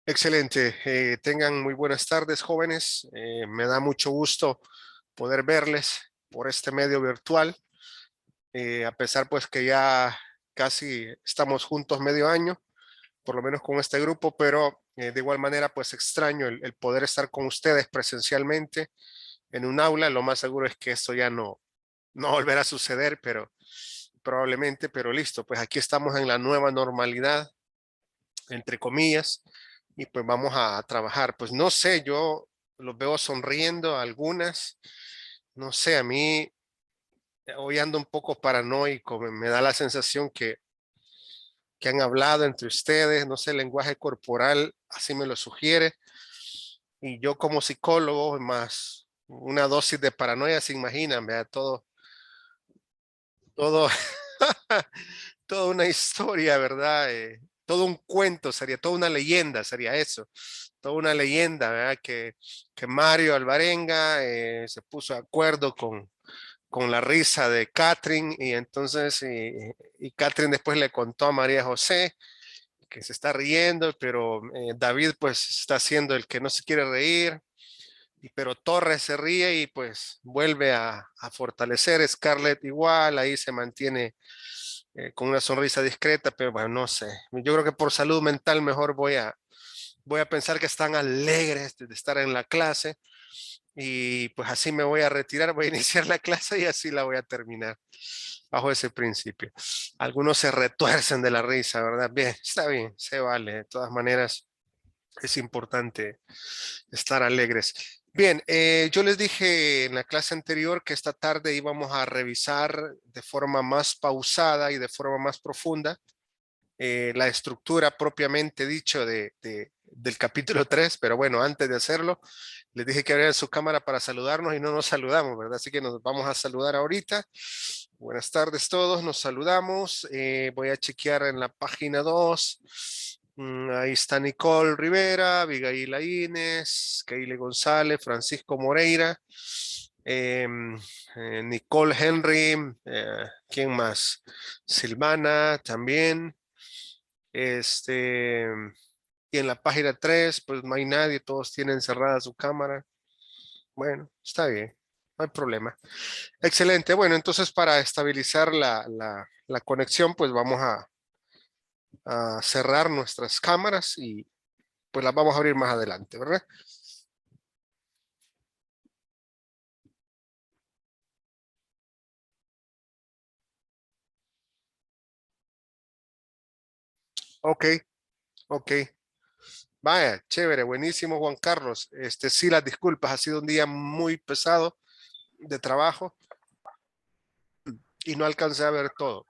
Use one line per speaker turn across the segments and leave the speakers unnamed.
Excelente. Tengan muy buenas tardes, jóvenes. Me da mucho gusto poder verles por este medio virtual, a pesar pues que ya casi estamos juntos medio año, por lo menos con este grupo, pero de igual manera pues extraño el poder estar con ustedes presencialmente en un aula. Lo más seguro es que esto ya no volverá a suceder, pero probablemente, pero listo, pues aquí estamos en la nueva normalidad, entre comillas, y pues vamos a trabajar. Pues no sé, yo los veo sonriendo a algunas, no sé, a mí hoy ando un poco paranoico, me da la sensación que han hablado entre ustedes, no sé, el lenguaje corporal así me lo sugiere, y yo como psicólogo más una dosis de paranoia, se imaginan, vea, todo, toda una historia, ¿verdad? Todo un cuento sería, toda una leyenda sería eso, toda una leyenda, ¿verdad? Que Mario Alvarenga se puso de acuerdo con la risa de Catherine y entonces y Catherine después le contó a María José que se está riendo, pero David pues está haciendo el que no se quiere reír, pero Torres se ríe y pues vuelve a fortalecer. Scarlett igual, ahí se mantiene con una sonrisa discreta, pero bueno, no sé. Yo creo que por salud mental mejor voy a pensar que están alegres de estar en la clase y pues así me voy a retirar, voy a iniciar la clase y así la voy a terminar bajo ese principio. Algunos se retuercen de la risa, ¿verdad? Bien, está bien, se vale. De todas maneras, es importante estar alegres. Bien, yo les dije en la clase anterior que esta tarde íbamos a revisar de forma más pausada y de forma más profunda la estructura propiamente dicho del capítulo 3, pero bueno, antes de hacerlo, les dije que abrieran su cámara para saludarnos y no nos saludamos, ¿verdad? Así que nos vamos a saludar ahorita. Buenas tardes todos, nos saludamos. Voy a chequear en la página 2. Ahí está Nicole Rivera, Abigail Laínez, Keile González, Francisco Moreira, Nicole Henry, ¿quién más? Silvana también. Este, y en la página 3 pues no hay nadie, todos tienen cerrada su cámara. Bueno, está bien, no hay problema. Excelente, bueno, entonces para estabilizar la conexión, pues vamos a cerrar nuestras cámaras y pues las vamos a abrir más adelante, ¿verdad? Ok, ok. Vaya, chévere, buenísimo, Juan Carlos. Sí, las disculpas, ha sido un día muy pesado de trabajo y no alcancé a ver todo,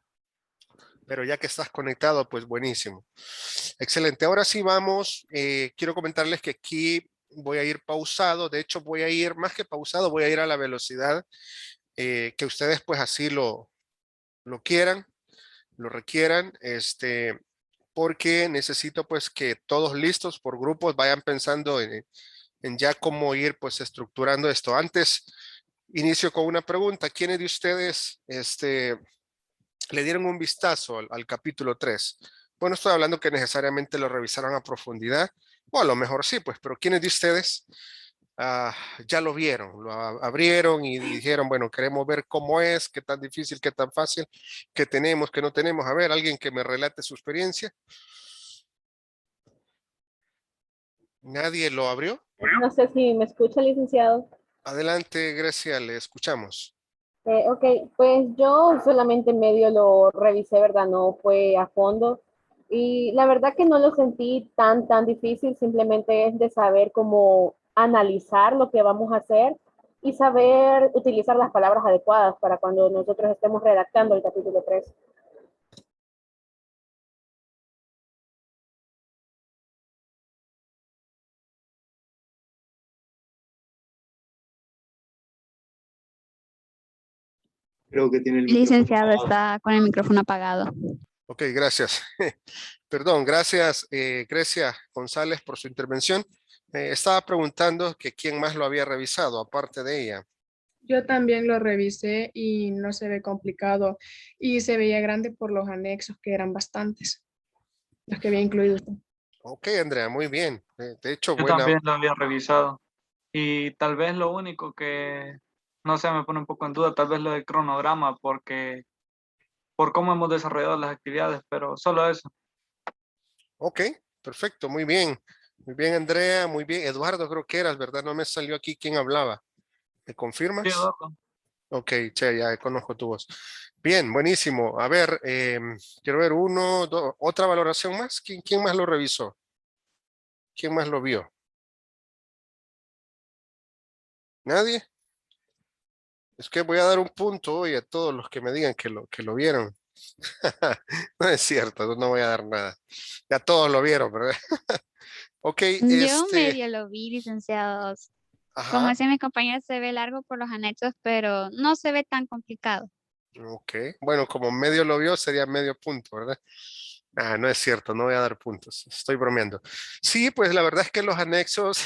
pero ya que estás conectado, pues buenísimo. Excelente, ahora sí vamos. Quiero comentarles que aquí voy a ir pausado, de hecho voy a ir más que pausado, voy a ir a la velocidad que ustedes pues así lo quieran, lo requieran, porque necesito pues que todos listos por grupos vayan pensando en ya cómo ir pues estructurando esto. Antes, inicio con una pregunta. ¿Quiénes de ustedes le dieron un vistazo al capítulo 3? Bueno, estoy hablando que necesariamente lo revisaron a profundidad, o a lo mejor sí, pues, pero ¿quiénes de ustedes ya lo vieron, lo abrieron y dijeron, bueno, queremos ver cómo es, qué tan difícil, qué tan fácil, qué tenemos, qué no tenemos? A ver, alguien que me relate su experiencia. ¿Nadie lo abrió?
No sé si me escucha, licenciado.
Adelante, Grecia, le escuchamos.
Ok, pues yo solamente medio lo revisé, ¿verdad? No fue a fondo. Y la verdad que no lo sentí tan difícil, simplemente es de saber cómo analizar lo que vamos a hacer y saber utilizar las palabras adecuadas para cuando nosotros estemos redactando el capítulo 3.
Creo que tiene el micrófono
Licenciado,
apagado.
está con el micrófono apagado.
Ok, gracias. Perdón, gracias, Grecia González, por su intervención. Estaba preguntando que quién más lo había revisado, aparte de ella.
Yo también lo revisé y no se ve complicado y se veía grande por los anexos que eran bastantes, los que había incluido usted.
Ok, Andrea, muy bien. De hecho,
Yo
buena.
también lo había revisado. Y tal vez lo único que, no sé, me pone un poco en duda, tal vez lo del cronograma, porque por cómo hemos desarrollado las actividades, pero solo eso.
Ok, perfecto, muy bien. Muy bien, Andrea, muy bien. Eduardo, creo que eras, ¿verdad? No me salió aquí quién hablaba. ¿Me
Sí,
confirmas?
Eduardo.
Ok, che, ya conozco tu voz. Bien, buenísimo. A ver, quiero ver otra valoración más. ¿Quién más lo revisó? ¿Quién más lo vio? ¿Nadie? Es que voy a dar un punto hoy a todos los que me digan que lo vieron. No es cierto, no voy a dar nada. Ya todos lo vieron, ¿verdad? Ok,
Yo medio lo vi, licenciados. Como
ajá,
decía mi compañero, se ve largo por los anexos, pero no se ve tan complicado.
ok. Bueno, como medio lo vio, sería medio punto, ¿verdad? Ah, no es cierto, no voy a dar puntos. Estoy bromeando. Sí, pues la verdad es que los anexos,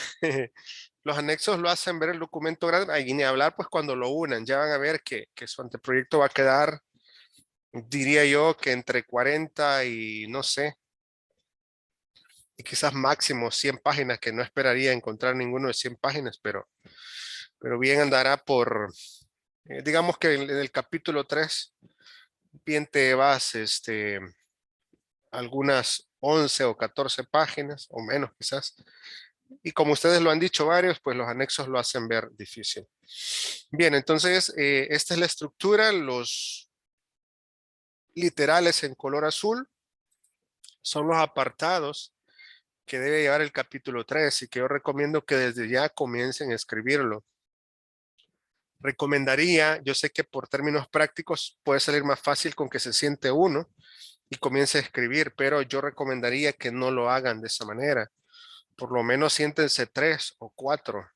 los anexos lo hacen ver el documento grande. Ahí ni hablar, pues cuando lo unan, ya van a ver que su anteproyecto va a quedar, diría yo, que entre 40 y no sé, y quizás máximo 100 páginas, que no esperaría encontrar ninguno de 100 páginas, pero bien andará por, digamos que en el capítulo 3 bien te vas, algunas 11 o 14 páginas, o menos quizás. Y como ustedes lo han dicho varios, pues los anexos lo hacen ver difícil. Bien, entonces, esta es la estructura. Los literales en color azul son los apartados que debe llevar el capítulo 3 y que yo recomiendo que desde ya comiencen a escribirlo. Recomendaría, yo sé que por términos prácticos puede salir más fácil con que se siente uno y comience a escribir, pero yo recomendaría que no lo hagan de esa manera. Por lo menos siéntense 3 o 4,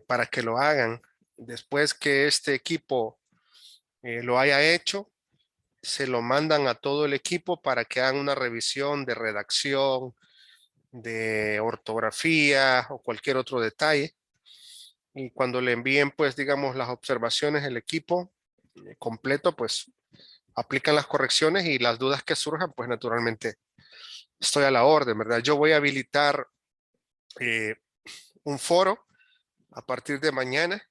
para que lo hagan. Después que este equipo lo haya hecho, se lo mandan a todo el equipo para que hagan una revisión de redacción, de ortografía o cualquier otro detalle. Y cuando le envíen, pues, digamos, las observaciones, el equipo completo, pues, aplican las correcciones y las dudas que surjan, pues, naturalmente, estoy a la orden, ¿verdad? Yo voy a habilitar eh, un foro a partir de mañana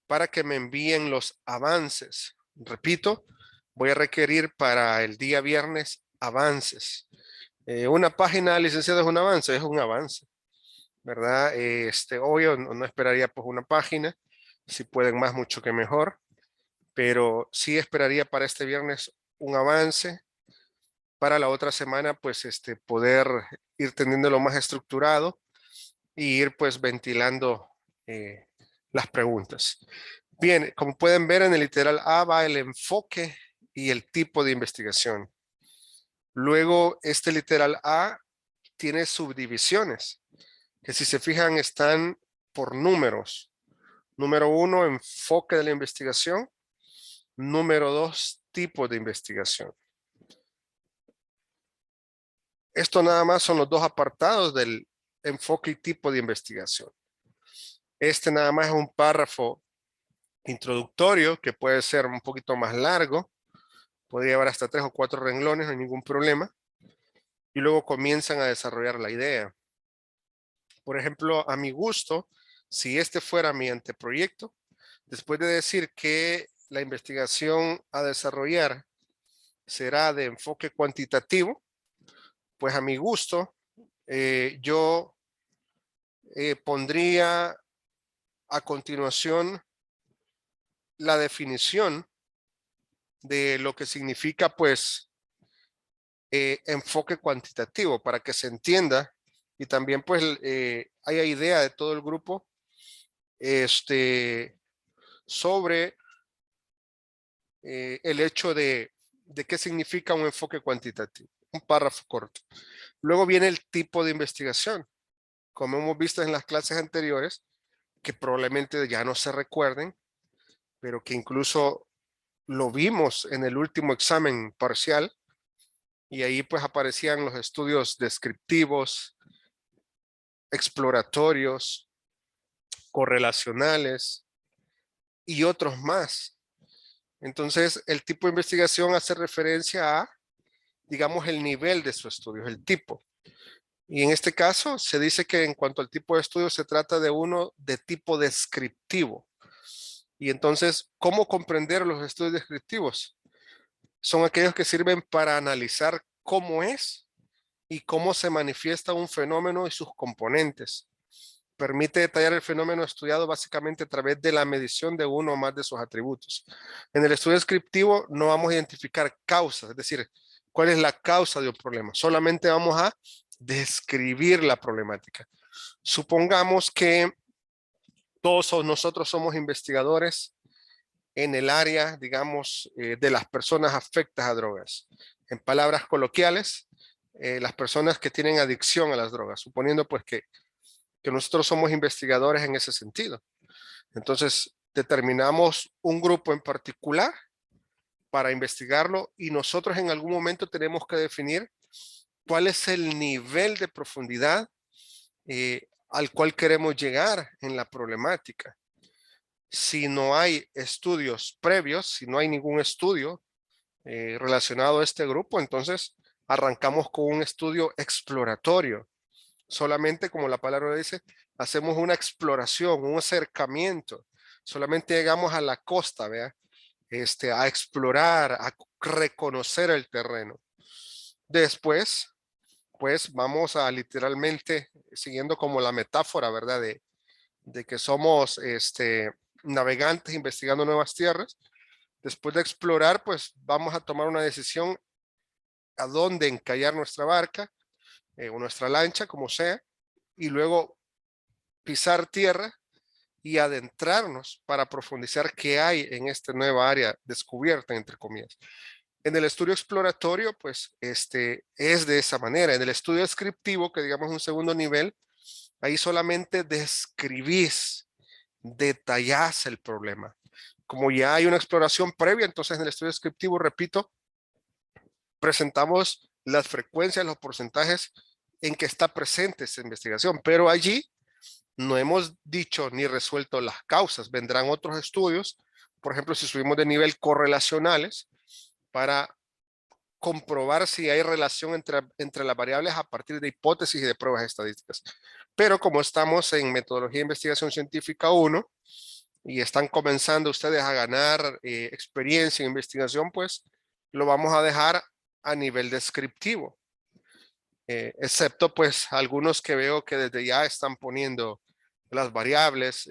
para que me envíen los avances. Repito, voy a requerir para el día viernes avances. Una página, licenciado, es un avance, ¿verdad? Obvio, no esperaría pues una página, si pueden más, mucho que mejor, pero sí esperaría para este viernes un avance, para la otra semana pues poder ir teniéndolo más estructurado y ir pues ventilando eh, las preguntas. Bien, como pueden ver en el literal A va el enfoque y el tipo de investigación. Luego este literal A tiene subdivisiones, que si se fijan están por números. Número 1, enfoque de la investigación. Número 2, tipo de investigación. Esto nada más son los dos apartados del enfoque y tipo de investigación. Este nada más es un párrafo introductorio que puede ser un poquito más largo. Podría llevar hasta 3 o 4 renglones, no hay ningún problema. Y luego comienzan a desarrollar la idea. Por ejemplo, a mi gusto, si este fuera mi anteproyecto, después de decir que la investigación a desarrollar será de enfoque cuantitativo, pues a mi gusto, yo pondría a continuación la definición de lo que significa, pues, enfoque cuantitativo para que se entienda y también, pues, haya idea de todo el grupo sobre el hecho de qué significa un enfoque cuantitativo. Un párrafo corto. Luego viene el tipo de investigación. Como hemos visto en las clases anteriores, que probablemente ya no se recuerden, pero que incluso lo vimos en el último examen parcial, y ahí pues aparecían los estudios descriptivos, exploratorios, correlacionales y otros más. Entonces, el tipo de investigación hace referencia a digamos, el nivel de su estudio, el tipo. Y en este caso se dice que en cuanto al tipo de estudio se trata de uno de tipo descriptivo. Y entonces, ¿cómo comprender los estudios descriptivos? Son aquellos que sirven para analizar cómo es y cómo se manifiesta un fenómeno y sus componentes. Permite detallar el fenómeno estudiado básicamente a través de la medición de uno o más de sus atributos. En el estudio descriptivo no vamos a identificar causas, es decir, cuál es la causa de un problema. Solamente vamos a describir la problemática. Supongamos que todos nosotros somos investigadores en el área, digamos, de las personas afectas a drogas. En palabras coloquiales, las personas que tienen adicción a las drogas, suponiendo pues que nosotros somos investigadores en ese sentido. Entonces, determinamos un grupo en particular para investigarlo y nosotros en algún momento tenemos que definir cuál es el nivel de profundidad al cual queremos llegar en la problemática. Si no hay estudios previos, si no hay ningún estudio relacionado a este grupo, entonces arrancamos con un estudio exploratorio. Solamente, como la palabra dice, hacemos una exploración, un acercamiento. Solamente llegamos a la costa, ¿vea? A explorar, a reconocer el terreno. Después, pues vamos a literalmente, siguiendo como la metáfora, ¿verdad? De que somos navegantes investigando nuevas tierras. Después de explorar, pues vamos a tomar una decisión a dónde encallar nuestra barca o nuestra lancha, como sea, y luego pisar tierra y adentrarnos para profundizar qué hay en esta nueva área descubierta, entre comillas. En el estudio exploratorio, pues, es de esa manera. En el estudio descriptivo, que digamos un segundo nivel, ahí solamente describís, detallás el problema. Como ya hay una exploración previa, entonces en el estudio descriptivo, repito, presentamos las frecuencias, los porcentajes en que está presente esta investigación, pero allí no hemos dicho ni resuelto las causas. Vendrán otros estudios, por ejemplo, si subimos de nivel correlacionales, para comprobar si hay relación entre las variables a partir de hipótesis y de pruebas estadísticas. Pero como estamos en metodología de investigación científica 1 y están comenzando ustedes a ganar experiencia en investigación, pues lo vamos a dejar a nivel descriptivo. Excepto pues algunos que veo que desde ya están poniendo las variables.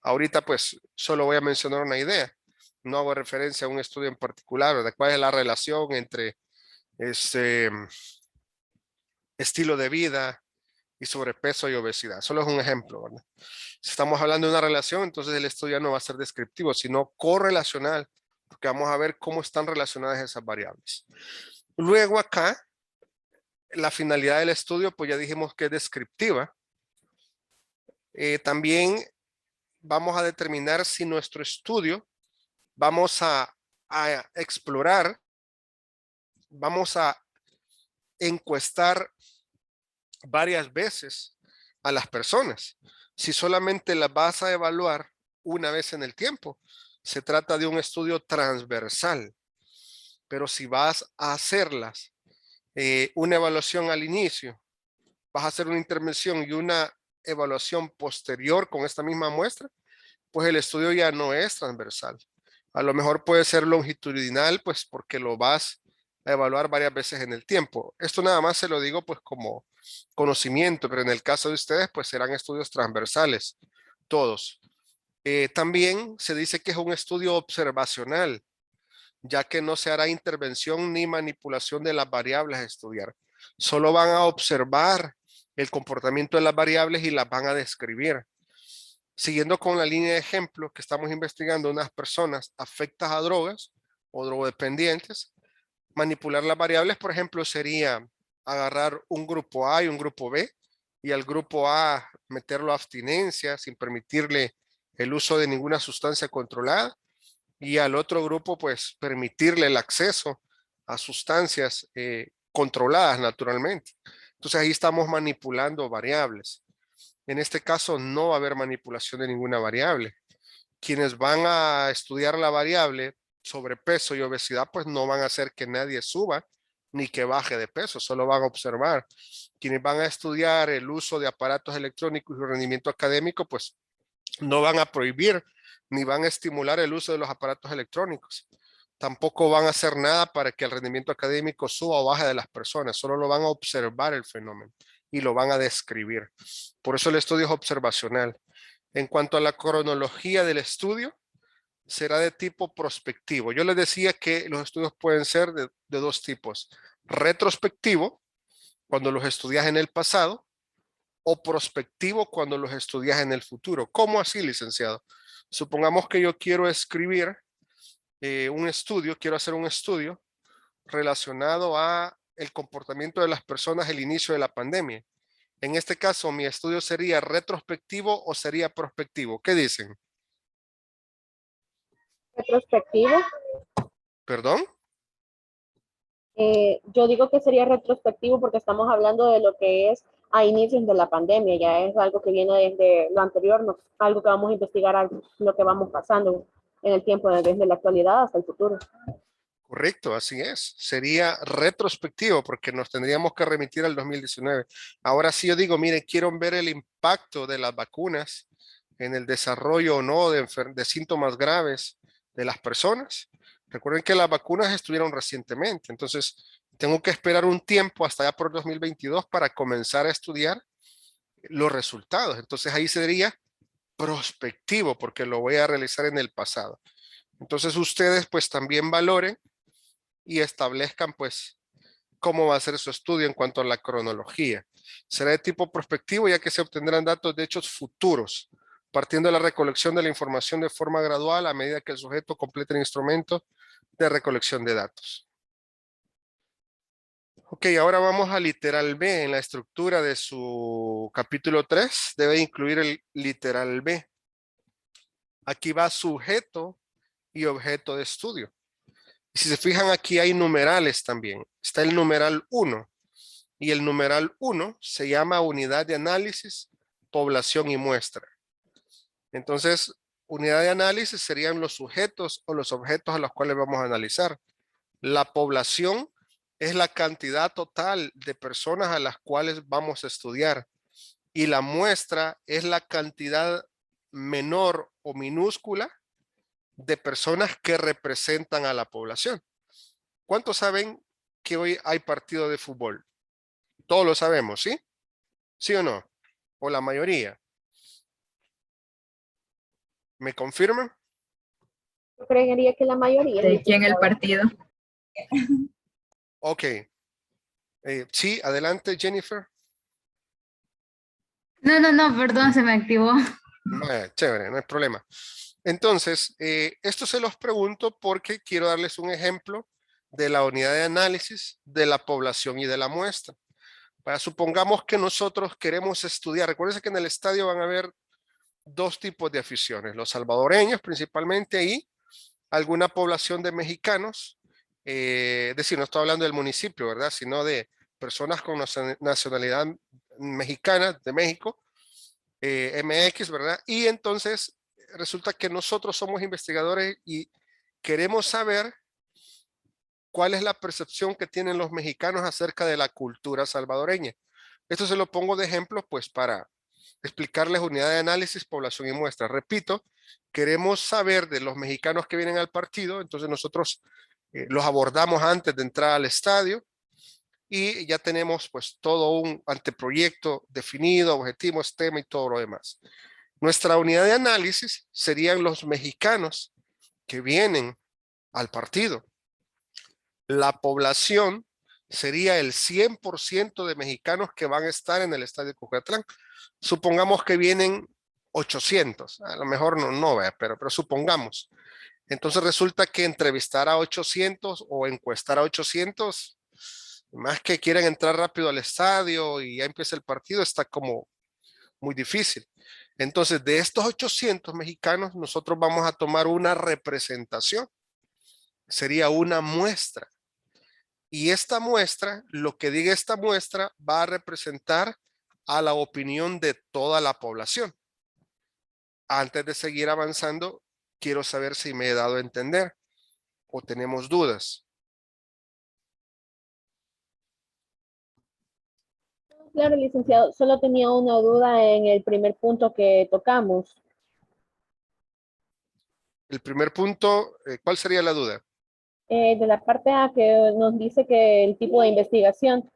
Ahorita pues solo voy a mencionar una idea. No hago referencia a un estudio en particular, ¿verdad? ¿Cuál es la relación entre estilo de vida y sobrepeso y obesidad? Solo es un ejemplo, ¿verdad? Si estamos hablando de una relación, entonces el estudio no va a ser descriptivo, sino correlacional, porque vamos a ver cómo están relacionadas esas variables. Luego acá, la finalidad del estudio, pues ya dijimos que es descriptiva. También vamos a determinar si nuestro estudio vamos a explorar, vamos a encuestar varias veces a las personas. Si solamente las vas a evaluar una vez en el tiempo, se trata de un estudio transversal. Pero si vas a hacerlas, una evaluación al inicio, vas a hacer una intervención y una evaluación posterior con esta misma muestra, pues el estudio ya no es transversal. A lo mejor puede ser longitudinal, pues porque lo vas a evaluar varias veces en el tiempo. Esto nada más se lo digo pues como conocimiento, pero en el caso de ustedes pues serán estudios transversales, todos. También se dice que es un estudio observacional, ya que no se hará intervención ni manipulación de las variables a estudiar. Solo van a observar el comportamiento de las variables y las van a describir. Siguiendo con la línea de ejemplo que estamos investigando, unas personas afectas a drogas o drogodependientes, manipular las variables, por ejemplo, sería agarrar un grupo A y un grupo B, y al grupo A meterlo a abstinencia sin permitirle el uso de ninguna sustancia controlada, y al otro grupo pues permitirle el acceso a sustancias controladas naturalmente. Entonces ahí estamos manipulando variables. En este caso no va a haber manipulación de ninguna variable. Quienes van a estudiar la variable sobrepeso y obesidad pues no van a hacer que nadie suba ni que baje de peso, solo van a observar. Quienes van a estudiar el uso de aparatos electrónicos y su rendimiento académico, pues no van a prohibir ni van a estimular el uso de los aparatos electrónicos. Tampoco van a hacer nada para que el rendimiento académico suba o baje de las personas, solo lo van a observar el fenómeno y lo van a describir. Por eso el estudio es observacional. En cuanto a la cronología del estudio, será de tipo prospectivo. Yo les decía que los estudios pueden ser de dos tipos. Retrospectivo, cuando los estudias en el pasado, o prospectivo cuando los estudias en el futuro. ¿Cómo así, licenciado? Supongamos que yo quiero escribir un estudio, quiero hacer un estudio relacionado a el comportamiento de las personas al inicio de la pandemia. En este caso, mi estudio sería retrospectivo o sería prospectivo. ¿Qué dicen?
Retrospectivo.
¿Perdón?
Yo digo que sería retrospectivo porque estamos hablando de lo que es a inicios de la pandemia, ya es algo que viene desde lo anterior, no, algo que vamos a investigar, lo que vamos pasando en el tiempo, desde la actualidad hasta el futuro.
Correcto, así es. Sería retrospectivo porque nos tendríamos que remitir al 2019. Ahora sí yo digo, miren, quiero ver el impacto de las vacunas en el desarrollo o no de síntomas graves de las personas. Recuerden que las vacunas estuvieron recientemente, entonces tengo que esperar un tiempo hasta ya por 2022 para comenzar a estudiar los resultados. Entonces ahí sería prospectivo porque lo voy a realizar en el pasado. Entonces ustedes pues también valoren y establezcan pues cómo va a ser su estudio en cuanto a la cronología. Será de tipo prospectivo ya que se obtendrán datos de hechos futuros, partiendo de la recolección de la información de forma gradual a medida que el sujeto complete el instrumento de recolección de datos. Ok, ahora vamos a literal B. En la estructura de su capítulo 3 debe incluir el literal B. Aquí va sujeto y objeto de estudio. Y si se fijan aquí hay numerales también. Está el numeral 1 y el numeral 1 se llama unidad de análisis, población y muestra. Entonces, unidad de análisis serían los sujetos o los objetos a los cuales vamos a analizar. La población es la cantidad total de personas a las cuales vamos a estudiar. Y la muestra es la cantidad menor o minúscula de personas que representan a la población. ¿Cuántos saben que hoy hay partido de fútbol? Todos lo sabemos, ¿sí? ¿Sí o no? O la mayoría. ¿Me confirman?
Yo creería que la mayoría.
¿De quién el partido?
Ok. Sí, adelante, Jennifer.
No, perdón, se me activó.
Chévere, no hay problema. Entonces, esto se los pregunto porque quiero darles un ejemplo de la unidad de análisis de la población y de la muestra. Supongamos que nosotros queremos estudiar. Recuerden que en el estadio van a haber dos tipos de aficiones, los salvadoreños principalmente y alguna población de mexicanos, es decir, no estoy hablando del municipio, ¿verdad? Sino de personas con nacionalidad mexicana de México, MX, ¿verdad? Y entonces resulta que nosotros somos investigadores y queremos saber cuál es la percepción que tienen los mexicanos acerca de la cultura salvadoreña. Esto se lo pongo de ejemplo, pues, para explicarles unidad de análisis, población y muestra. Repito, queremos saber de los mexicanos que vienen al partido, entonces nosotros los abordamos antes de entrar al estadio y ya tenemos pues todo un anteproyecto definido, objetivos, tema y todo lo demás. Nuestra unidad de análisis serían los mexicanos que vienen al partido. La población sería el 100% de mexicanos que van a estar en el estadio Cucatlán. Supongamos que vienen 800, a lo mejor no, pero supongamos. Entonces resulta que entrevistar a 800 o encuestar a 800, más que quieren entrar rápido al estadio y ya empieza el partido, está como muy difícil. Entonces, de estos 800 mexicanos, nosotros vamos a tomar una representación. Sería una muestra. Y esta muestra, lo que diga esta muestra, va a representar a la opinión de toda la población. Antes de seguir avanzando, quiero saber si me he dado a entender o tenemos dudas.
Claro, licenciado, solo tenía una duda en el primer punto que tocamos.
El primer punto, ¿cuál sería la duda?
De la parte A que nos dice que el tipo de investigación,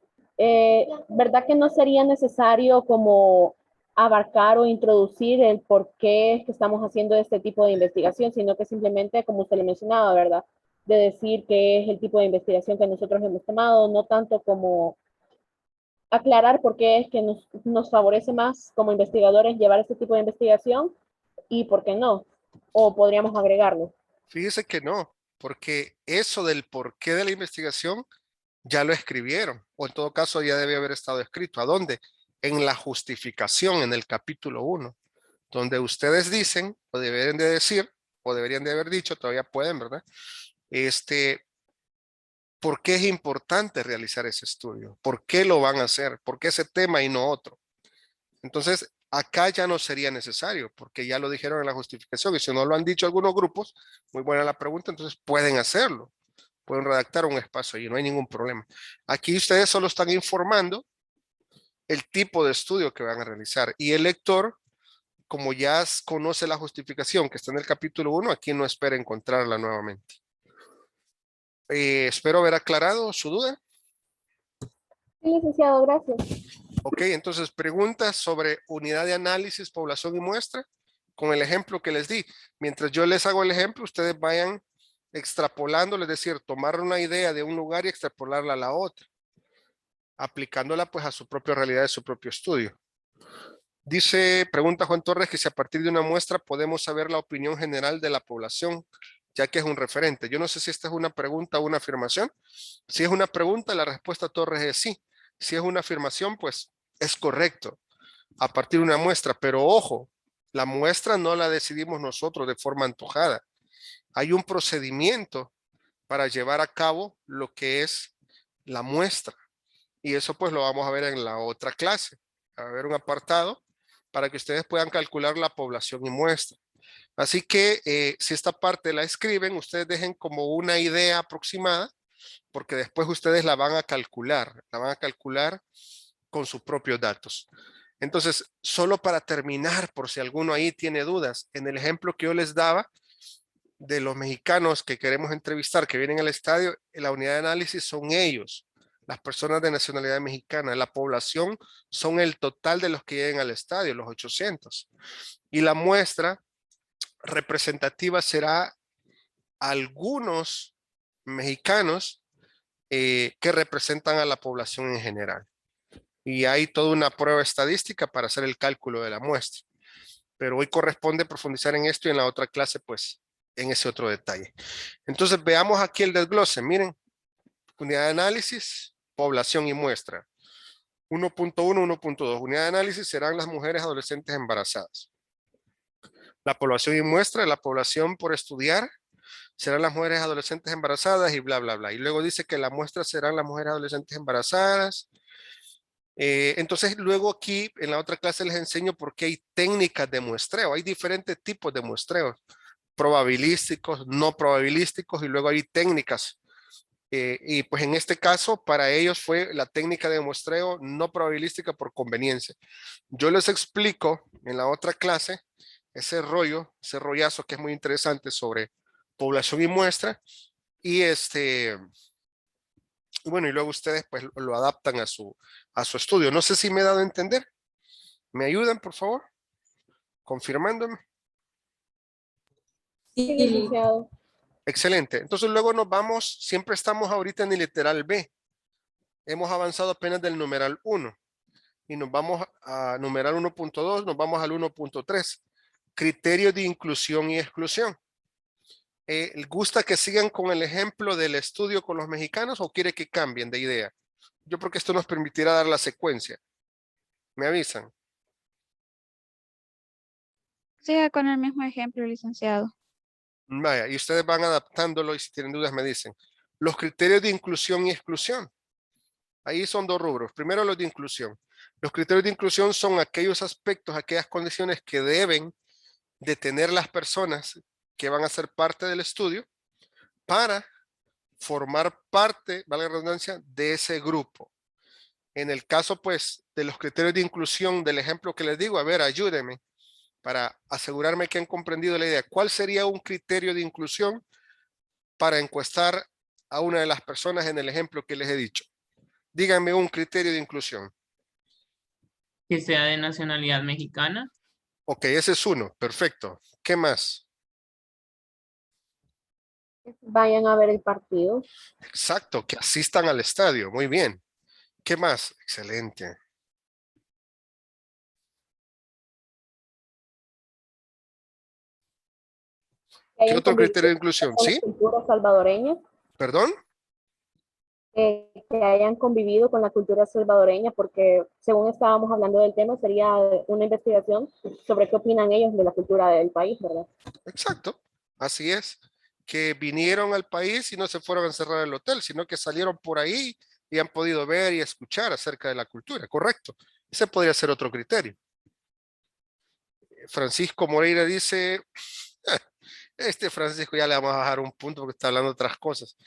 ¿verdad que no sería necesario como abarcar o introducir el por qué es que estamos haciendo este tipo de investigación, sino que simplemente, como usted lo mencionaba, ¿verdad? De decir qué es el tipo de investigación que nosotros hemos tomado, no tanto como aclarar por qué es que nos favorece más como investigadores llevar este tipo de investigación y por qué no, o podríamos agregarlo.
Fíjese que no, porque eso del porqué de la investigación ya lo escribieron, o en todo caso ya debe haber estado escrito. ¿A dónde? En la justificación, en el capítulo 1, donde ustedes dicen, o deberían de decir, o deberían de haber dicho, todavía pueden, ¿verdad? ¿Por qué es importante realizar ese estudio? ¿Por qué lo van a hacer? ¿Por qué ese tema y no otro? Entonces, acá ya no sería necesario, porque ya lo dijeron en la justificación, y si no lo han dicho algunos grupos, muy buena la pregunta, entonces pueden hacerlo, pueden redactar un espacio y no hay ningún problema. Aquí ustedes solo están informando el tipo de estudio que van a realizar, y el lector, como ya conoce la justificación que está en el capítulo 1, aquí no espera encontrarla nuevamente. Espero haber aclarado su duda.
Sí, licenciado, gracias.
Ok, entonces preguntas sobre unidad de análisis, población y muestra, con el ejemplo que les di. Mientras yo les hago el ejemplo, ustedes vayan extrapolándolo, es decir, tomar una idea de un lugar y extrapolarla a la otra, aplicándola pues a su propia realidad, de su propio estudio. Dice, pregunta Juan Torres, que si a partir de una muestra podemos saber la opinión general de la población, ya que es un referente. Yo no sé si esta es una pregunta o una afirmación. Si es una pregunta, la respuesta Torres es sí. Si es una afirmación, pues es correcto a partir de una muestra, pero ojo, la muestra no la decidimos nosotros de forma antojada. Hay un procedimiento para llevar a cabo lo que es la muestra, y eso pues lo vamos a ver en la otra clase. Va a haber un apartado para que ustedes puedan calcular la población y muestra. Así que si esta parte la escriben, ustedes dejen como una idea aproximada, porque después ustedes la van a calcular con sus propios datos. Entonces, solo para terminar, por si alguno ahí tiene dudas, en el ejemplo que yo les daba de los mexicanos que queremos entrevistar, que vienen al estadio, la unidad de análisis son ellos, las personas de nacionalidad mexicana. La población son el total de los que lleguen al estadio, los 800. Y la muestra representativa será algunos mexicanos que representan a la población en general. Y hay toda una prueba estadística para hacer el cálculo de la muestra. Pero hoy corresponde profundizar en esto y en la otra clase, pues, en ese otro detalle. Entonces, veamos aquí el desglose. Miren, unidad de análisis, población y muestra. 1.1, 1.2. Unidad de análisis serán las mujeres adolescentes embarazadas. La población y muestra, la población por estudiar, serán las mujeres adolescentes embarazadas y bla, bla, bla. Y luego dice que la muestra serán las mujeres adolescentes embarazadas. Entonces, luego aquí en la otra clase les enseño por qué hay técnicas de muestreo. Hay diferentes tipos de muestreos, probabilísticos, no probabilísticos, y luego hay técnicas. Y pues en este caso, para ellos fue la técnica de muestreo no probabilística por conveniencia. Yo les explico en la otra clase ese rollazo que es muy interesante sobre población y muestra. Y bueno, y luego ustedes pues lo adaptan a su estudio. No sé si me he dado a entender. ¿Me ayudan, por favor? Confirmándome.
Sí, licenciado.
Excelente. Entonces luego nos vamos, siempre estamos ahorita en el literal B. Hemos avanzado apenas del numeral 1 y nos vamos a numeral 1.2, nos vamos al 1.3. Criterios de inclusión y exclusión. ¿Gusta que sigan con el ejemplo del estudio con los mexicanos o quiere que cambien de idea? Yo creo que esto nos permitirá dar la secuencia. ¿Me avisan?
Siga con el mismo ejemplo, licenciado.
Vaya, y ustedes van adaptándolo y si tienen dudas me dicen. Los criterios de inclusión y exclusión. Ahí son dos rubros. Primero los de inclusión. Los criterios de inclusión son aquellos aspectos, aquellas condiciones que deben de tener las personas que van a ser parte del estudio para formar parte, valga la redundancia, de ese grupo. En el caso, pues, de los criterios de inclusión del ejemplo que les digo, a ver, ayúdenme para asegurarme que han comprendido la idea. ¿Cuál sería un criterio de inclusión para encuestar a una de las personas en el ejemplo que les he dicho? Díganme un criterio de inclusión.
Que sea de nacionalidad mexicana.
Ok, ese es uno. Perfecto. ¿Qué más?
Vayan a ver el partido.
Exacto, que asistan al estadio. Muy bien. ¿Qué más? Excelente.
Que
¿Qué
hayan
otro criterio
convivido
de inclusión?
con la
¿Sí?
cultura salvadoreña.
¿Perdón?
Que hayan convivido con la cultura salvadoreña, porque según estábamos hablando del tema, sería una investigación sobre qué opinan ellos de la cultura del país, ¿verdad?
Exacto. Así es. Que vinieron al país y no se fueron a encerrar al hotel, sino que salieron por ahí y han podido ver y escuchar acerca de la cultura. Correcto. Ese podría ser otro criterio. Francisco Moreira dice, este Francisco ya le vamos a bajar un punto porque está hablando de otras cosas.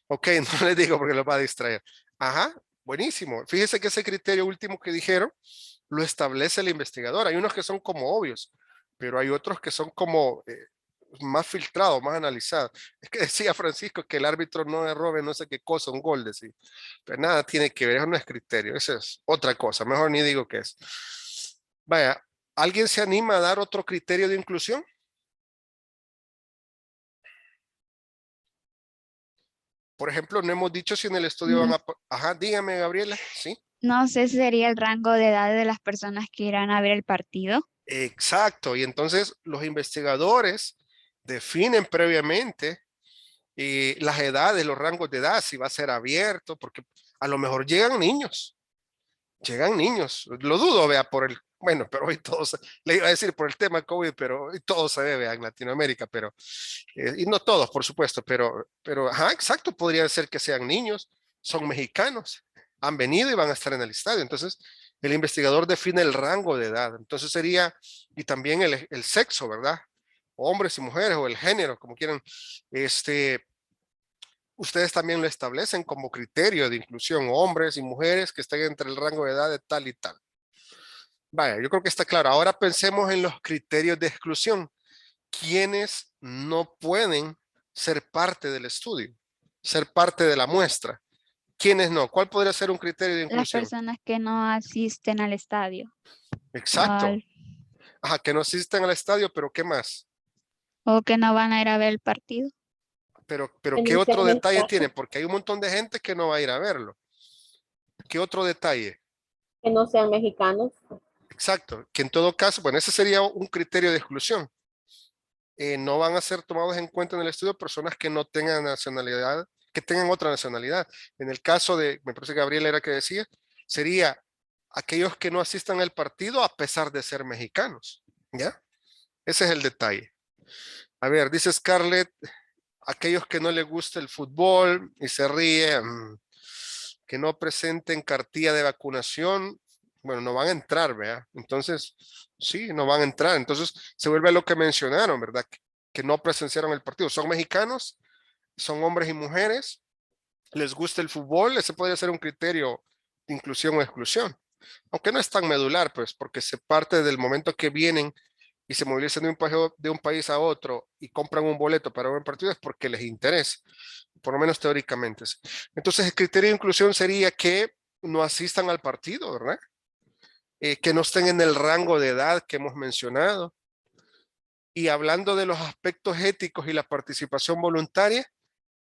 Ok, no les digo porque lo va a distraer. Ajá, buenísimo. Fíjese que ese criterio último que dijeron lo establece el investigador. Hay unos que son como obvios, pero hay otros que son como más filtrados, más analizados. Es que decía Francisco que el árbitro no le robe no sé qué cosa, un gol, decía. Pero nada tiene que ver, eso no es criterio, eso es otra cosa. Mejor ni digo qué es. Vaya, ¿alguien se anima a dar otro criterio de inclusión? Por ejemplo, no hemos dicho si en el estudio van a... Ajá, dígame, Gabriela, ¿sí?
No sé si sería el rango de edad de las personas que irán a ver el partido.
Exacto, y entonces los investigadores definen previamente las edades, los rangos de edad, si va a ser abierto, porque a lo mejor llegan niños, lo dudo, vea, por el, bueno, pero hoy todos, le iba a decir por el tema COVID, pero hoy todo se ve, vea, en Latinoamérica, pero, y no todos, por supuesto, ajá, exacto, podría ser que sean niños, son mexicanos, han venido y van a estar en el estadio, entonces el investigador define el rango de edad, entonces sería, y también el sexo, ¿verdad? Hombres y mujeres, o el género, como quieran, ustedes también lo establecen como criterio de inclusión, hombres y mujeres que estén entre el rango de edad de tal y tal. Vaya, yo creo que está claro. Ahora pensemos en los criterios de exclusión. ¿Quiénes no pueden ser parte del estudio, ser parte de la muestra? ¿Quiénes no? ¿Cuál podría ser un criterio de
Las
inclusión?
personas que no asisten al estadio
Exacto. Ajá, que no asisten al estadio, pero ¿qué más?
o que no van a ir a ver el partido.
Pero
Que
¿qué
no
otro
sean
detalle tiene?
mexicanos,
Porque hay un montón de gente que no va a ir a verlo. ¿Qué otro detalle?
que no sean mexicanos.
Exacto, que en todo caso, bueno, ese sería un criterio de exclusión. No van a ser tomados en cuenta en el estudio personas que no tengan nacionalidad, que tengan otra nacionalidad. En el caso de, me parece que Gabriel era que decía, sería aquellos que no asistan al partido a pesar de ser mexicanos, ¿ya? Ese es el detalle. A ver, dice Scarlett, aquellos que no les gusta el fútbol y se ríe, que no presenten cartilla de vacunación, bueno, no van a entrar, ¿verdad? Entonces, sí, no van a entrar. Entonces, se vuelve a lo que mencionaron, ¿verdad? Que no presenciaron el partido. Son mexicanos, son hombres y mujeres, les gusta el fútbol, ese podría ser un criterio de inclusión o exclusión. Aunque no es tan medular, pues, porque se parte del momento que vienen y se movilizan de un país a otro y compran un boleto para ver un partido es porque les interesa, por lo menos teóricamente. Entonces, el criterio de inclusión sería que no asistan al partido, ¿verdad? Que no estén en el rango de edad que hemos mencionado. Y hablando de los aspectos éticos y la participación voluntaria,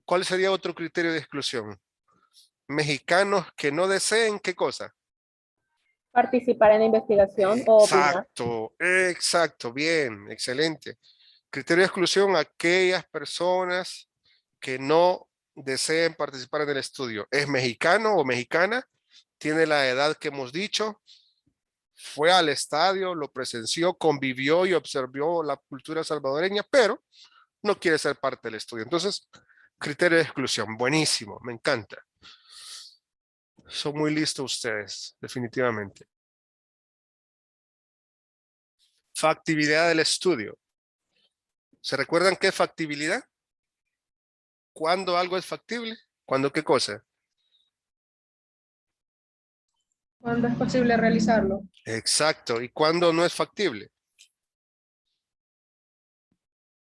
¿cuál sería otro criterio de exclusión? Mexicanos que no deseen, ¿qué cosa?
Participar en la investigación o opinar.
Exacto, exacto, bien, excelente. Criterio de exclusión, aquellas personas que no deseen participar en el estudio. ¿Es mexicano o mexicana? ¿Tiene la edad que hemos dicho? ¿Fue al estadio, lo presenció, convivió y observó la cultura salvadoreña, pero no quiere ser parte del estudio? Entonces, criterio de exclusión, buenísimo, me encanta. Son muy listos ustedes, definitivamente. Factibilidad del estudio. ¿Se recuerdan qué es factibilidad? ¿Cuándo algo es factible? ¿Cuándo qué cosa?
¿Cuándo es posible realizarlo?
Exacto. ¿Y cuándo no es factible?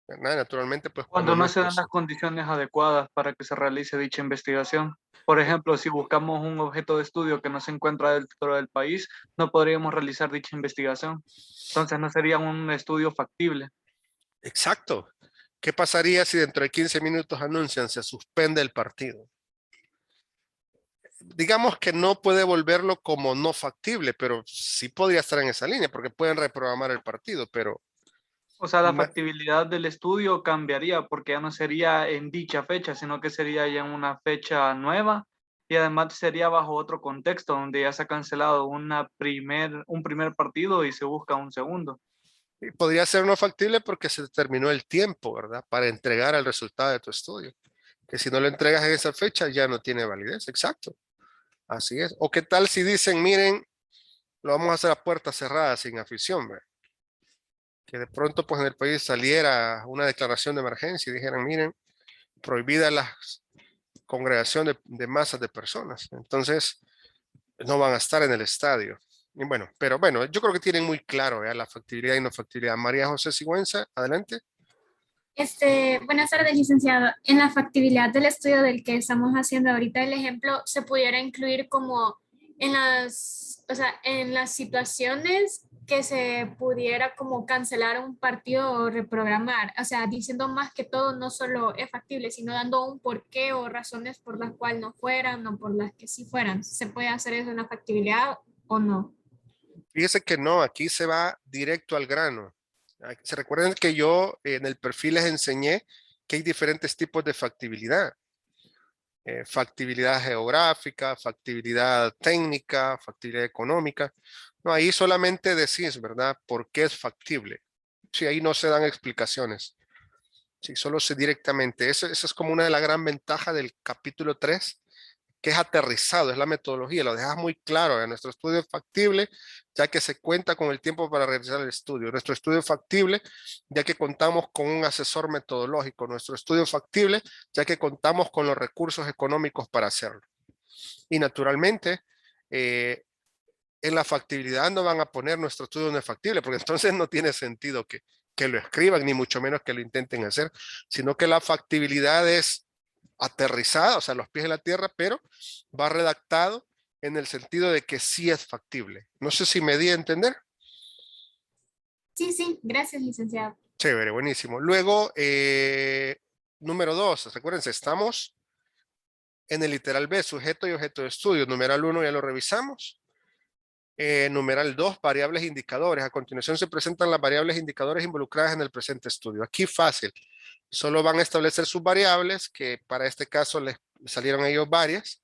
¿Verdad? Naturalmente, pues cuando
Cuando
no
no
es
se dan las
posible.
condiciones adecuadas para que se realice dicha investigación. Por ejemplo, si buscamos un objeto de estudio que no se encuentra dentro del país, no podríamos realizar dicha investigación. Entonces no sería un estudio factible.
Exacto. ¿Qué pasaría si dentro de 15 minutos anuncian se suspende el partido? Digamos que no puede volverlo como no factible, pero sí podría estar en esa línea porque pueden reprogramar el partido, pero
O sea, la
ma-
factibilidad del estudio cambiaría porque ya no sería en dicha fecha, sino que sería ya en una fecha nueva, y además sería bajo otro contexto donde ya se ha cancelado un primer partido y se busca un segundo.
podría ser no factible porque se terminó el tiempo, ¿verdad? Para entregar el resultado de tu estudio. Que si no lo entregas en esa fecha ya no tiene validez. Exacto. Así es. O qué tal si dicen, miren, lo vamos a hacer a puerta cerrada sin afición, ¿verdad? Que de pronto pues en el país saliera una declaración de emergencia y dijeran, miren, prohibida la congregación de masas de personas. Entonces, no van a estar en el estadio. Y bueno, pero bueno, yo creo que tienen muy claro la factibilidad y no factibilidad. María José Sigüenza, adelante.
Buenas tardes, licenciado. En la factibilidad del estudio del que estamos haciendo ahorita el ejemplo, se pudiera incluir como en o sea, en las situaciones que se pudiera como cancelar un partido o reprogramar, o sea, diciendo más que todo no solo es factible, sino dando un porqué o razones por las cuales no fueran o por las que sí fueran. ¿Se puede hacer eso en la factibilidad o no?
Fíjese que no, aquí se va directo al grano. Se recuerdan que yo en el perfil les enseñé que hay diferentes tipos de factibilidad. Factibilidad geográfica, factibilidad técnica, factibilidad económica. No, ahí solamente decís, ¿verdad? ¿Por qué es factible? Sí, ahí no se dan explicaciones. Sí, solo se directamente. Eso es como una de las gran ventajas del capítulo 3, que es aterrizado, es la metodología, lo dejas muy claro. Nuestro estudio es factible, ya que se cuenta con el tiempo para realizar el estudio. Nuestro estudio es factible, ya que contamos con un asesor metodológico. Nuestro estudio es factible, ya que contamos con los recursos económicos para hacerlo. Y naturalmente, en la factibilidad no van a poner nuestro estudio no es factible, porque entonces no tiene sentido que lo escriban, ni mucho menos que lo intenten hacer, sino que la factibilidad es aterrizada, o sea, los pies en la tierra, pero va redactado en el sentido de que sí es factible. No sé si me di a entender.
Sí, sí, gracias, licenciado.
Chévere, buenísimo. Luego, número 2, recuérdense, estamos en el literal B, sujeto y objeto de estudio. Numeral 1 ya lo revisamos. Numeral 2, variables e indicadores. A continuación se presentan las variables e indicadores involucradas en el presente estudio. Aquí fácil. Solo van a establecer sus variables, que para este caso les salieron a ellos varias.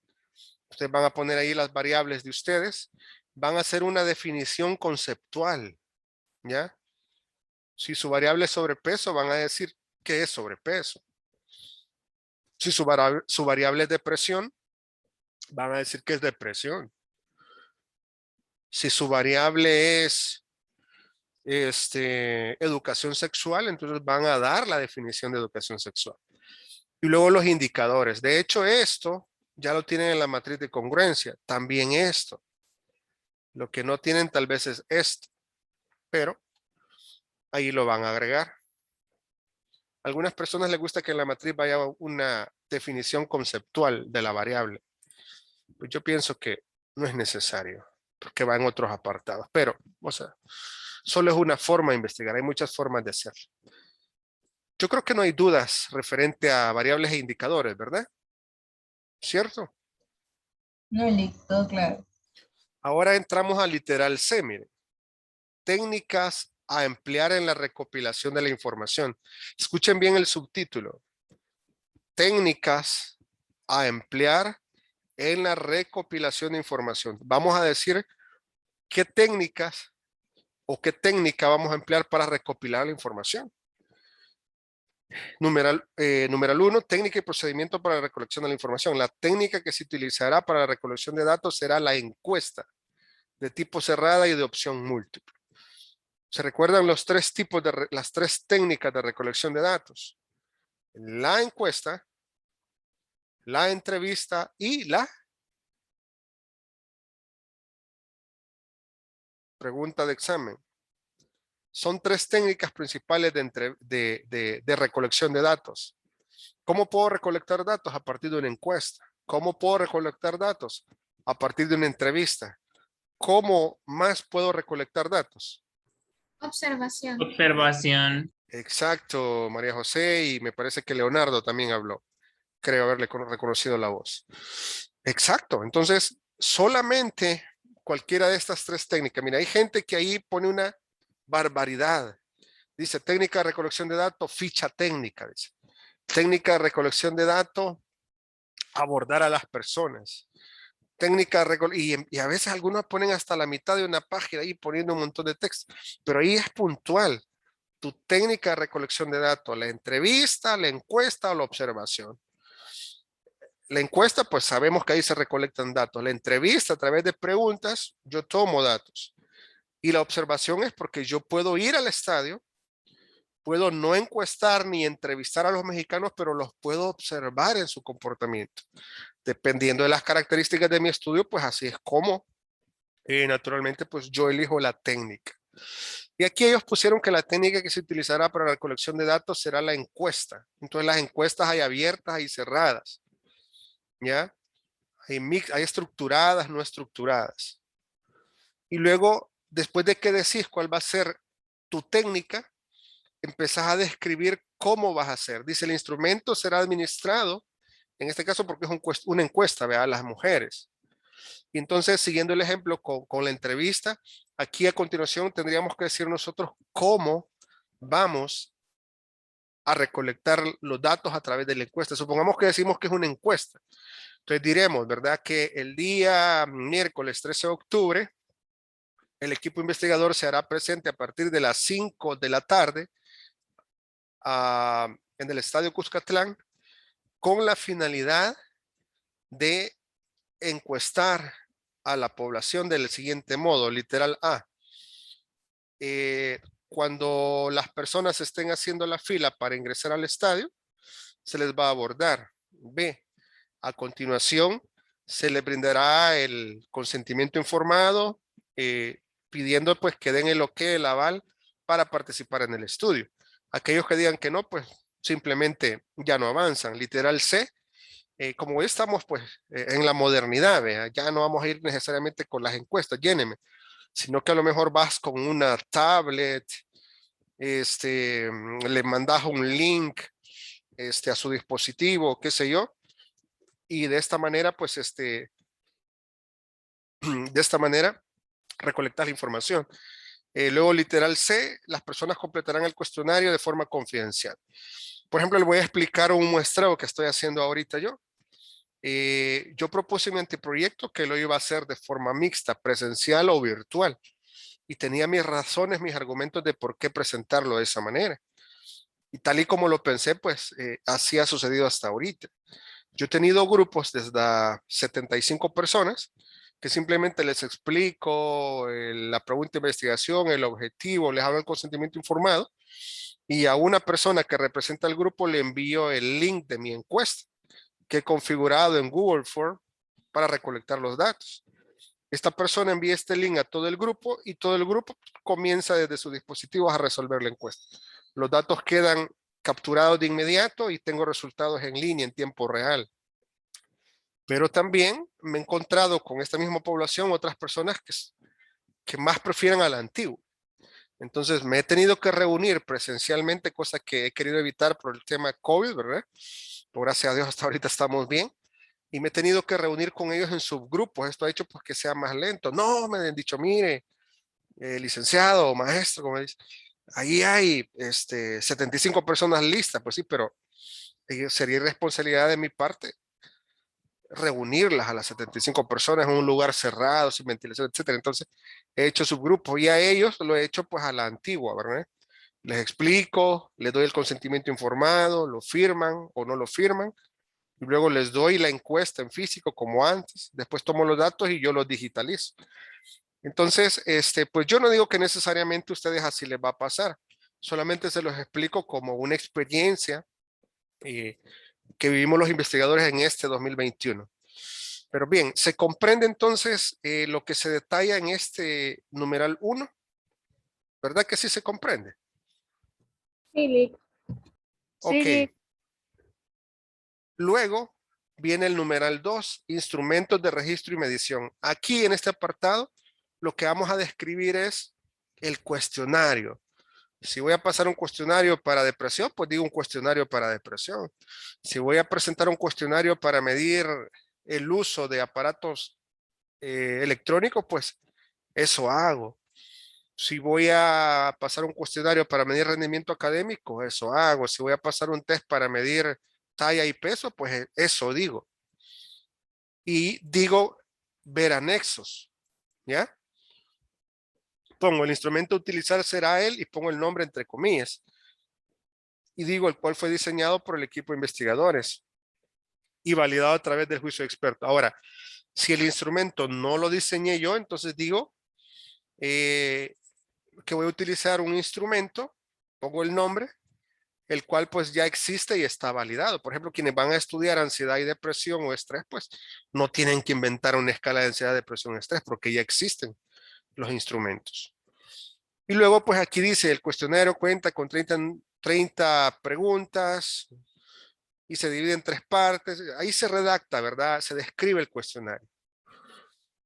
Ustedes van a poner ahí las variables de ustedes. Van a hacer una definición conceptual, ¿ya? Si su variable es sobrepeso, van a decir qué es sobrepeso. Si su variable es depresión, van a decir que es depresión. Si su variable es educación sexual, entonces van a dar la definición de educación sexual. Y luego los indicadores. De hecho, esto ya lo tienen en la matriz de congruencia. También esto. Lo que no tienen tal vez es esto, pero ahí lo van a agregar. A algunas personas les gusta que en la matriz vaya una definición conceptual de la variable. Pues yo pienso que no es necesario, porque va en otros apartados. Pero, o sea, solo es una forma de investigar. Hay muchas formas de hacerlo. Yo creo que no hay dudas referente a variables e indicadores, ¿verdad? ¿Cierto?
No, listo, claro.
Ahora entramos al literal C, miren. Técnicas a emplear en la recopilación de la información. Escuchen bien el subtítulo. Técnicas a emplear en la recopilación de información. Vamos a decir qué técnicas o qué técnica vamos a emplear para recopilar la información. Numeral 1, técnica y procedimiento para la recolección de la información. La técnica que se utilizará para la recolección de datos será la encuesta de tipo cerrada y de opción múltiple. ¿Se recuerdan los tres tipos las tres técnicas de recolección de datos? La encuesta, la entrevista y la Pregunta de examen. Son 3 técnicas principales de recolección de datos. ¿Cómo puedo recolectar datos? A partir de una encuesta. ¿Cómo puedo recolectar datos? A partir de una entrevista. ¿Cómo más puedo recolectar datos?
Observación.
Observación.
Exacto, María José, y me parece que Leonardo también habló. Creo haberle reconocido la voz. Exacto, entonces solamente cualquiera de estas 3 técnicas. Mira, hay gente que ahí pone una barbaridad. Dice técnica de recolección de datos, ficha técnica. Dice. Técnica de recolección de datos, abordar a las personas. Técnica y a veces algunos ponen hasta la mitad de una página ahí poniendo un montón de texto, pero ahí es puntual tu técnica de recolección de datos, la entrevista, la encuesta o la observación. La encuesta, pues sabemos que ahí se recolectan datos. La entrevista, a través de preguntas, yo tomo datos. Y la observación es porque yo puedo ir al estadio, puedo no encuestar ni entrevistar a los mexicanos, pero los puedo observar en su comportamiento. Dependiendo de las características de mi estudio, pues así es como, naturalmente, pues yo elijo la técnica. Y aquí ellos pusieron que la técnica que se utilizará para la recolección de datos será la encuesta. Entonces las encuestas hay abiertas y cerradas. ¿Ya? Hay estructuradas, no estructuradas. Y luego, después de que decís cuál va a ser tu técnica, empezás a describir cómo vas a hacer. Dice, el instrumento será administrado, en este caso porque es una encuesta, ¿verdad? A las mujeres. Y entonces, siguiendo el ejemplo con la entrevista, aquí a continuación tendríamos que decir nosotros cómo vamos a recolectar los datos a través de la encuesta. Supongamos que decimos que es una encuesta. Entonces diremos, ¿verdad? Que el día miércoles 13 de octubre, el equipo investigador se hará presente a partir de las 5 de la tarde en el Estadio Cuscatlán con la finalidad de encuestar a la población del siguiente modo, literal A. Cuando las personas estén haciendo la fila para ingresar al estadio, se les va a abordar. B. A continuación, se les brindará el consentimiento informado, pidiendo pues que den el ok, el aval para participar en el estudio. Aquellos que digan que no, pues simplemente ya no avanzan. Literal C, como hoy estamos pues en la modernidad, ¿vea? Ya no vamos a ir necesariamente con las encuestas, lléneme, sino que a lo mejor vas con una tablet, le mandas un link a su dispositivo, qué sé yo, y de esta manera, pues, de esta manera, recolectar la información. Luego, literal C, las personas completarán el cuestionario de forma confidencial. Por ejemplo, le voy a explicar un muestreo que estoy haciendo ahorita yo. Yo propuse mi anteproyecto que lo iba a hacer de forma mixta, presencial o virtual. Y tenía mis razones, mis argumentos de por qué presentarlo de esa manera. Y tal y como lo pensé, pues así ha sucedido hasta ahorita. Yo he tenido grupos desde 75 personas que simplemente les explico la pregunta de investigación, el objetivo, les hago el consentimiento informado y a una persona que representa el grupo le envío el link de mi encuesta que he configurado en Google Form para recolectar los datos. Esta persona envía este link a todo el grupo y todo el grupo comienza desde sus dispositivos a resolver la encuesta. Los datos quedan capturados de inmediato y tengo resultados en línea en tiempo real. Pero también me he encontrado con esta misma población otras personas que más prefieren a la antigua. Entonces me he tenido que reunir presencialmente, cosa que he querido evitar por el tema COVID, ¿verdad? Por gracias a Dios hasta ahorita estamos bien. Y me he tenido que reunir con ellos en subgrupos. Esto ha hecho pues que sea más lento. No, me han dicho, mire, licenciado o maestro, como dice, ahí hay 75 personas listas. Pues sí, pero sería irresponsabilidad de mi parte reunirlas a las 75 personas en un lugar cerrado, sin ventilación, etcétera. Entonces, he hecho subgrupos y a ellos lo he hecho pues a la antigua, ¿verdad? Les explico, les doy el consentimiento informado, lo firman o no lo firman, y luego les doy la encuesta en físico como antes, después tomo los datos y yo los digitalizo. Entonces, pues yo no digo que necesariamente a ustedes así les va a pasar, solamente se los explico como una experiencia que vivimos los investigadores en este 2021. Pero bien, ¿se comprende entonces lo que se detalla en este numeral 1? ¿Verdad que sí se comprende?
Sí, Lick.
Ok.
Sí,
Luego viene el numeral 2, instrumentos de registro y medición. Aquí en este apartado, lo que vamos a describir es el cuestionario. Si voy a pasar un cuestionario para depresión, pues digo un cuestionario para depresión. Si voy a presentar un cuestionario para medir el uso de aparatos electrónicos, pues eso hago. Si voy a pasar un cuestionario para medir rendimiento académico, eso hago. Si voy a pasar un test para medir talla y peso, pues eso digo. Y digo ver anexos, ¿ya? Pongo el instrumento a utilizar será él y pongo el nombre entre comillas. Y digo el cual fue diseñado por el equipo de investigadores y validado a través del juicio de experto. Ahora, si el instrumento no lo diseñé yo, entonces digo que voy a utilizar un instrumento, pongo el nombre, el cual pues ya existe y está validado. Por ejemplo, quienes van a estudiar ansiedad y depresión o estrés, pues no tienen que inventar una escala de ansiedad, depresión o estrés porque ya existen los instrumentos. Y luego pues aquí dice el cuestionario cuenta con 30 preguntas y se divide en 3 partes. Ahí se redacta, ¿verdad? Se describe el cuestionario.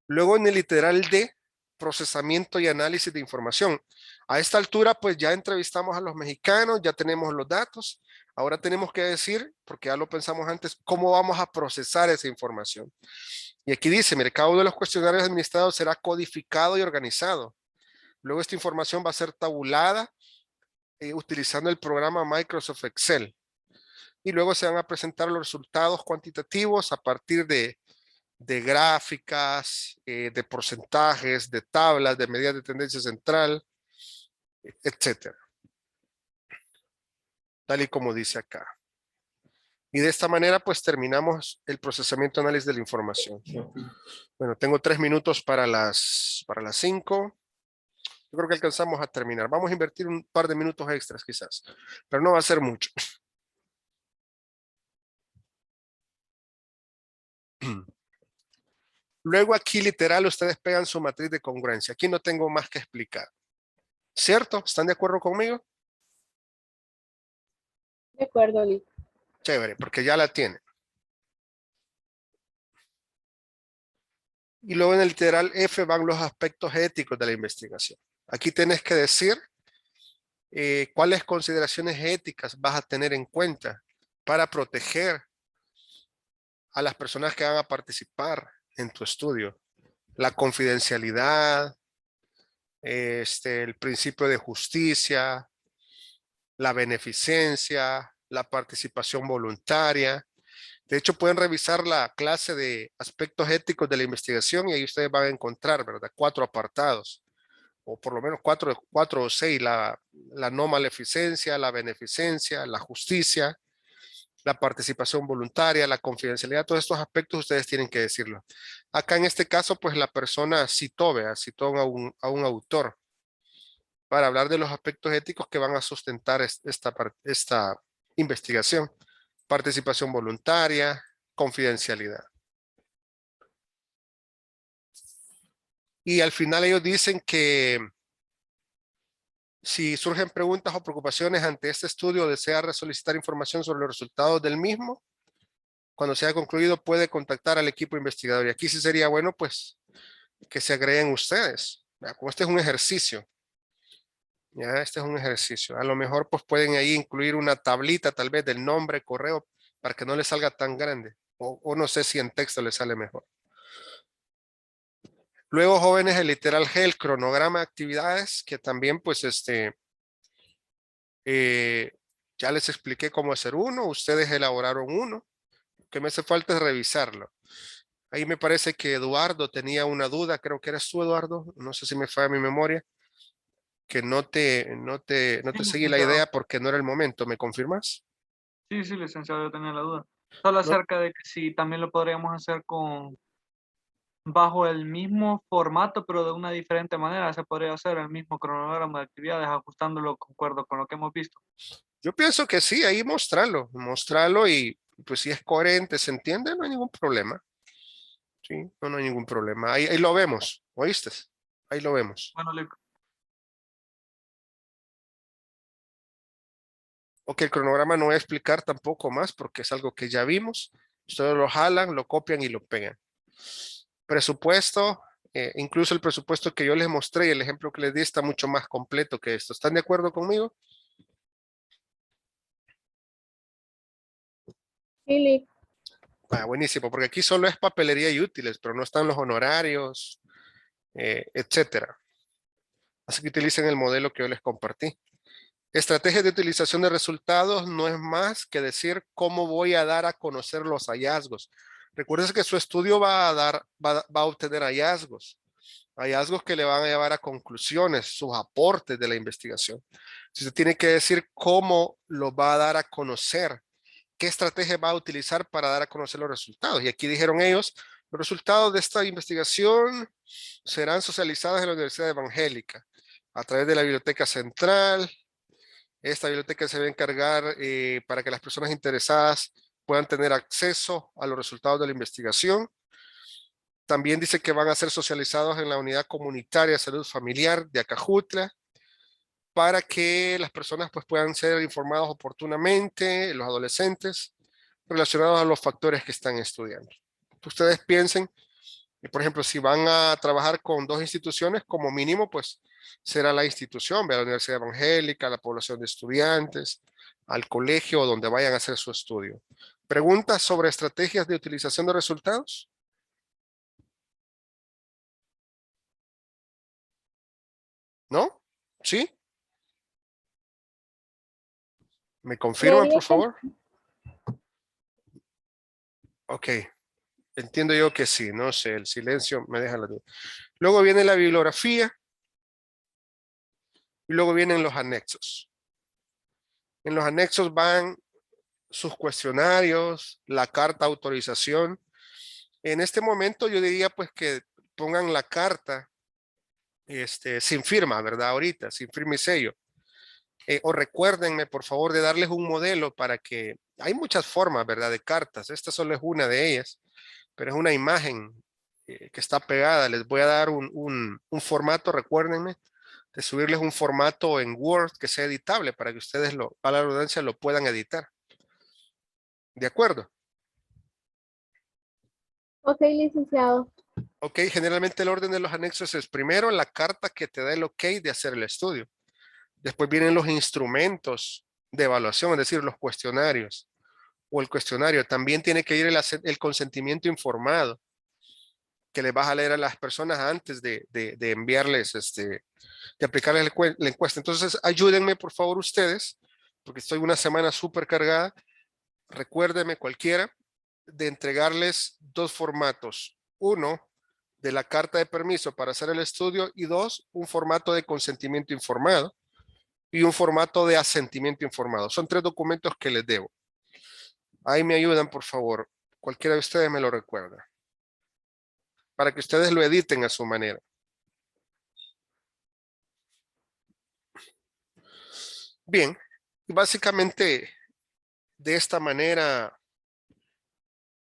Luego en el literal D, procesamiento y análisis de información. A esta altura, pues ya entrevistamos a los mexicanos, ya tenemos los datos. Ahora tenemos que decir, porque ya lo pensamos antes, cómo vamos a procesar esa información. Y aquí dice, mire, cada uno de los cuestionarios administrados será codificado y organizado. Luego esta información va a ser tabulada utilizando el programa Microsoft Excel. Y luego se van a presentar los resultados cuantitativos a partir de gráficas, de porcentajes, de tablas, de medidas de tendencia central, etcétera. Tal y como dice acá. Y de esta manera, pues terminamos el procesamiento análisis de la información. Bueno, tengo 3 minutos para las 5. Yo creo que alcanzamos a terminar. Vamos a invertir un par de minutos extras quizás, pero no va a ser mucho. Luego aquí literal ustedes pegan su matriz de congruencia. Aquí no tengo más que explicar. ¿Cierto? ¿Están de acuerdo conmigo?
De acuerdo, Lick.
Chévere, porque ya la tienen. Y luego en el literal F van los aspectos éticos de la investigación. Aquí tienes que decir cuáles consideraciones éticas vas a tener en cuenta para proteger a las personas que van a participar en tu estudio. La confidencialidad, el principio de justicia, la beneficencia, la participación voluntaria. De hecho, pueden revisar la clase de aspectos éticos de la investigación y ahí ustedes van a encontrar, ¿verdad? 4 apartados, o por lo menos 4 o 6, la no maleficencia, la beneficencia, la justicia, la participación voluntaria, la confidencialidad, todos estos aspectos ustedes tienen que decirlo. Acá en este caso, pues la persona citó a un autor para hablar de los aspectos éticos que van a sustentar esta investigación. Participación voluntaria, confidencialidad. Y al final ellos dicen que si surgen preguntas o preocupaciones ante este estudio o desea resolicitar información sobre los resultados del mismo, cuando sea concluido puede contactar al equipo investigador. Y aquí sí sería bueno pues que se agreguen ustedes. Como este es un ejercicio. Ya, este es un ejercicio. A lo mejor pues pueden ahí incluir una tablita tal vez del nombre, correo, para que no les salga tan grande. O no sé si en texto les sale mejor. Luego, jóvenes, el literal G, el cronograma de actividades, que también pues ya les expliqué cómo hacer uno, ustedes elaboraron uno, que me hace falta es revisarlo. Ahí me parece que Eduardo tenía una duda, creo que eres tú, Eduardo, no sé si me falla mi memoria, que no te seguí la idea porque no era el momento, ¿me confirmas?
Sí, sí, licenciado, yo tenía la duda. Solo acerca de que si también lo podríamos hacer bajo el mismo formato, pero de una diferente manera. Se podría hacer el mismo cronograma de actividades, ajustándolo concuerdo con lo que hemos visto.
Yo pienso que sí, ahí mostrarlo y pues si es coherente, se entiende, no hay ningún problema. Sí, no hay ningún problema. Ahí lo vemos, ¿oíste? Ahí lo vemos.
Bueno, Lick.
Ok, el cronograma no voy a explicar tampoco más porque es algo que ya vimos. Ustedes lo jalan, lo copian y lo pegan. Presupuesto, incluso el presupuesto que yo les mostré y el ejemplo que les di está mucho más completo que esto. ¿Están de acuerdo conmigo?
Sí, Lick.
Buenísimo, porque aquí solo es papelería y útiles, pero no están los honorarios, etcétera. Así que utilicen el modelo que yo les compartí. Estrategia de utilización de resultados no es más que decir cómo voy a dar a conocer los hallazgos. Recuerden que su estudio va a obtener hallazgos que le van a llevar a conclusiones, sus aportes de la investigación. Si usted tiene que decir cómo lo va a dar a conocer, qué estrategia va a utilizar para dar a conocer los resultados. Y aquí dijeron ellos, los resultados de esta investigación serán socializados en la Universidad Evangélica a través de la Biblioteca Central. Esta biblioteca se va a encargar para que las personas interesadas puedan tener acceso a los resultados de la investigación. También dice que van a ser socializados en la unidad comunitaria de salud familiar de Acajutla para que las personas pues, puedan ser informados oportunamente, los adolescentes, relacionados a los factores que están estudiando. Ustedes piensen, por ejemplo, si van a trabajar con 2 instituciones, como mínimo, pues será la institución, la Universidad Evangélica, la población de estudiantes, al colegio donde vayan a hacer su estudio. ¿Preguntas sobre estrategias de utilización de resultados? ¿No? ¿Sí? ¿Me confirman,
Creería
por
que
favor? Ok, entiendo yo que sí, no sé, el silencio me deja la duda. Luego viene la bibliografía y luego vienen los anexos. En los anexos van sus cuestionarios, la carta de autorización. En este momento yo diría pues que pongan la carta sin firma, ¿verdad? Ahorita, sin firma y sello. O recuérdenme, por favor, de darles un modelo para que... Hay muchas formas, ¿verdad? De cartas. Esta solo es una de ellas, pero es una imagen que está pegada. Les voy a dar un formato, recuérdenme, de subirles un formato en Word que sea editable para que ustedes, a la redundancia, lo puedan editar. ¿De acuerdo?
Ok, licenciado.
Ok, generalmente el orden de los anexos es primero la carta que te da el ok de hacer el estudio. Después vienen los instrumentos de evaluación, es decir, los cuestionarios o el cuestionario. También tiene que ir el consentimiento informado que les vas a leer a las personas antes de enviarles, de aplicarles la encuesta. Entonces, ayúdenme por favor ustedes, porque estoy una semana súper cargada. Recuérdenme cualquiera de entregarles 2 formatos. Uno, de la carta de permiso para hacer el estudio y 2, un formato de consentimiento informado y un formato de asentimiento informado. Son 3 documentos que les debo. Ahí me ayudan, por favor. Cualquiera de ustedes me lo recuerda. Para que ustedes lo editen a su manera. Bien, básicamente de esta manera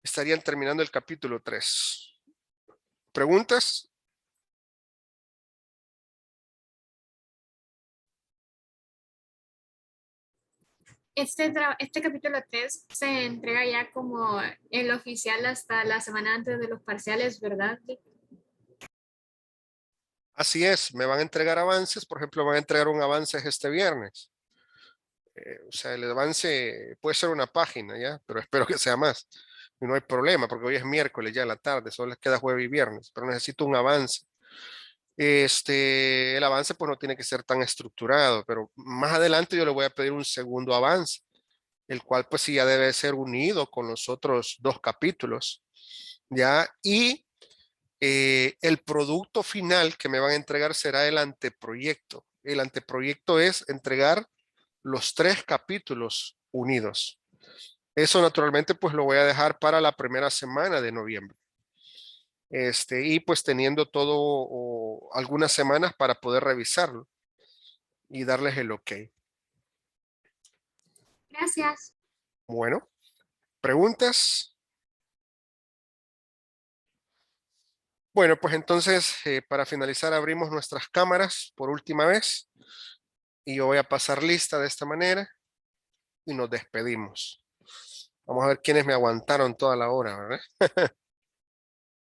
estarían terminando el capítulo 3. ¿Preguntas?
Este capítulo 3 se entrega ya como el oficial hasta la semana antes de los parciales, ¿verdad?
Así es, me van a entregar avances. Por ejemplo, van a entregar un avance este viernes. O sea, el avance puede ser una página, ¿ya? Pero espero que sea más. Y no hay problema, porque hoy es miércoles ya en la tarde, solo les queda jueves y viernes, pero necesito un avance. El avance pues no tiene que ser tan estructurado, pero más adelante yo le voy a pedir un segundo avance, el cual pues sí ya debe ser unido con los otros 2 capítulos, ¿ya? Y el producto final que me van a entregar será el anteproyecto. El anteproyecto es entregar los 3 capítulos unidos. Eso naturalmente pues lo voy a dejar para la primera semana de noviembre. Y pues teniendo todo o algunas semanas para poder revisarlo y darles el ok.
Gracias.
Bueno, preguntas. Bueno, pues entonces, para finalizar, abrimos nuestras cámaras por última vez. Y yo voy a pasar lista de esta manera. Y nos despedimos. Vamos a ver quiénes me aguantaron toda la hora, ¿verdad?